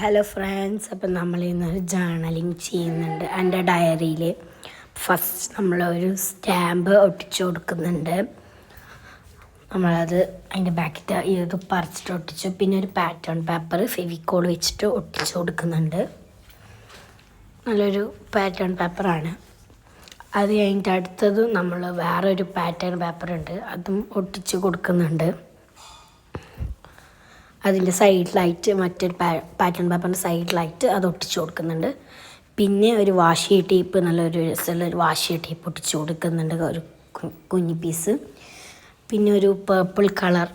Hello friends, അപ്പം നമ്മൾ ഇന്നൊരു ജേർണലിങ് ചെയ്യുന്നുണ്ട്. എൻ്റെ ഡയറിയിൽ ഫസ്റ്റ് നമ്മളൊരു സ്റ്റാമ്പ് ഒട്ടിച്ചു കൊടുക്കുന്നുണ്ട്. നമ്മളത് അതിൻ്റെ ബാക്കിൽ ഇത് പറിച്ചിട്ട് ഒട്ടിച്ചു. പിന്നെ ഒരു പാറ്റേൺ പേപ്പർ ഫെവിക്കോൾ വെച്ചിട്ട് ഒട്ടിച്ചു കൊടുക്കുന്നുണ്ട്. നല്ലൊരു പാറ്റേൺ പേപ്പറാണ്. അത് കഴിഞ്ഞിട്ട് അടുത്തത് നമ്മൾ വേറൊരു പാറ്റേൺ പേപ്പറുണ്ട്, അതും ഒട്ടിച്ചു കൊടുക്കുന്നുണ്ട്. അതിൻ്റെ സൈഡിലായിട്ട് മറ്റൊരു പാറ്റേൺ പേപ്പറിൻ്റെ സൈഡിലായിട്ട് അത് ഒട്ടിച്ചു കൊടുക്കുന്നുണ്ട്. പിന്നെ ഒരു വാഷി ടേപ്പ്, നല്ലൊരു രസമുള്ളൊരു വാഷി ടേപ്പ് ഒട്ടിച്ചു കൊടുക്കുന്നുണ്ട്, ഒരു കുഞ്ഞു പീസ്. പിന്നെ ഒരു പേർപ്പിൾ കളർ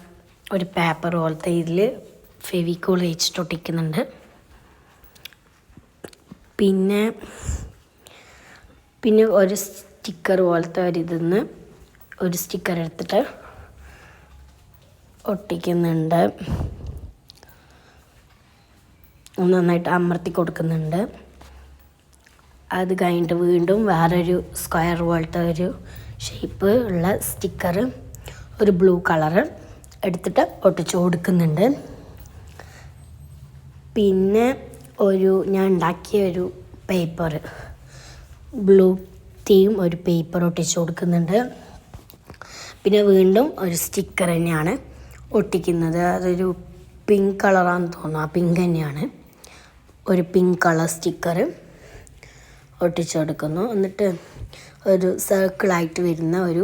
ഒരു പേപ്പർ പോലത്തെ ഇതിൽ ഫെവിക്കോൾ വെച്ചിട്ട് ഒട്ടിക്കുന്നുണ്ട്. പിന്നെ ഒരു സ്റ്റിക്കർ പോലത്തെ ഒരിതിന്ന് ഒരു സ്റ്റിക്കർ എടുത്തിട്ട് ഒട്ടിക്കുന്നുണ്ട്. നന്നായിട്ട് അമർത്തി കൊടുക്കുന്നുണ്ട്. അത് കഴിഞ്ഞിട്ട് വീണ്ടും വേറൊരു സ്ക്വയർ പോലത്തെ ഒരു ഷേപ്പ് ഉള്ള സ്റ്റിക്കർ ഒരു ബ്ലൂ കളറ് എടുത്തിട്ട് ഒട്ടിച്ചു കൊടുക്കുന്നുണ്ട്. പിന്നെ ഞാൻ ഉണ്ടാക്കിയ ഒരു പേപ്പർ, ബ്ലൂ തീം ഒരു പേപ്പർ ഒട്ടിച്ചു കൊടുക്കുന്നുണ്ട്. പിന്നെ വീണ്ടും ഒരു സ്റ്റിക്കർ തന്നെയാണ് ഒട്ടിക്കുന്നത്. അതൊരു പിങ്ക് കളറാണെന്ന് തോന്നുന്നു, ആ പിങ്ക് തന്നെയാണ്. ഒരു പിങ്ക് കളർ സ്റ്റിക്കർ ഒട്ടിച്ചു കൊടുക്കുന്നു. എന്നിട്ട് ഒരു സർക്കിളായിട്ട് വരുന്ന ഒരു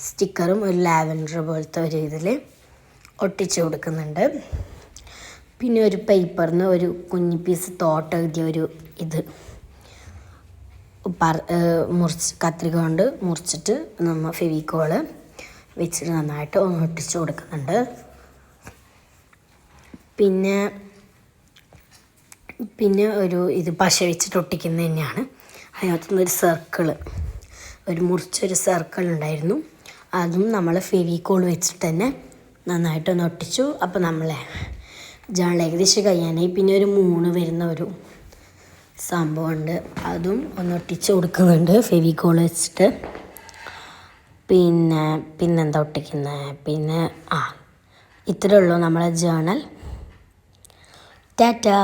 സ്റ്റിക്കറും ഒരു ലാവൻഡർ പോലത്തെ ഒരു ഇതിൽ ഒട്ടിച്ചു കൊടുക്കുന്നുണ്ട്. പിന്നെ ഒരു പേപ്പറിന് ഒരു കുഞ്ഞു പീസ് തോട്ട് എഴുതിയ ഒരു ഇത് കത്രിക കൊണ്ട് മുറിച്ചിട്ട് നമ്മൾ ഫെവിക്കോള് വെച്ചിട്ട് നന്നായിട്ട് ഒട്ടിച്ചു കൊടുക്കുന്നുണ്ട്. പിന്നെ ഒരു ഇത് പശ വെച്ചിട്ട് ഒട്ടിക്കുന്നത് തന്നെയാണ്. അതിനകത്തുനിന്ന് ഒരു സർക്കിള്, ഒരു മുറിച്ചൊരു സർക്കിൾ ഉണ്ടായിരുന്നു, അതും നമ്മൾ ഫെവിക്കോൾ വെച്ചിട്ട് തന്നെ നന്നായിട്ടൊന്ന് ഒട്ടിച്ചു. അപ്പോൾ നമ്മളെ ജേർണൽ ഏകദേശം കഴിയാനായി. പിന്നെ ഒരു 3 വരുന്ന ഒരു സംഭവമുണ്ട്, അതും ഒന്ന് ഒട്ടിച്ച് കൊടുക്കുന്നുണ്ട് ഫെവിക്കോൾ വെച്ചിട്ട്. പിന്നെന്താ ഒട്ടിക്കുന്നത്? പിന്നെ ഇത്രയേ ഉള്ളൂ നമ്മളെ ജേർണൽ. ടാറ്റാ.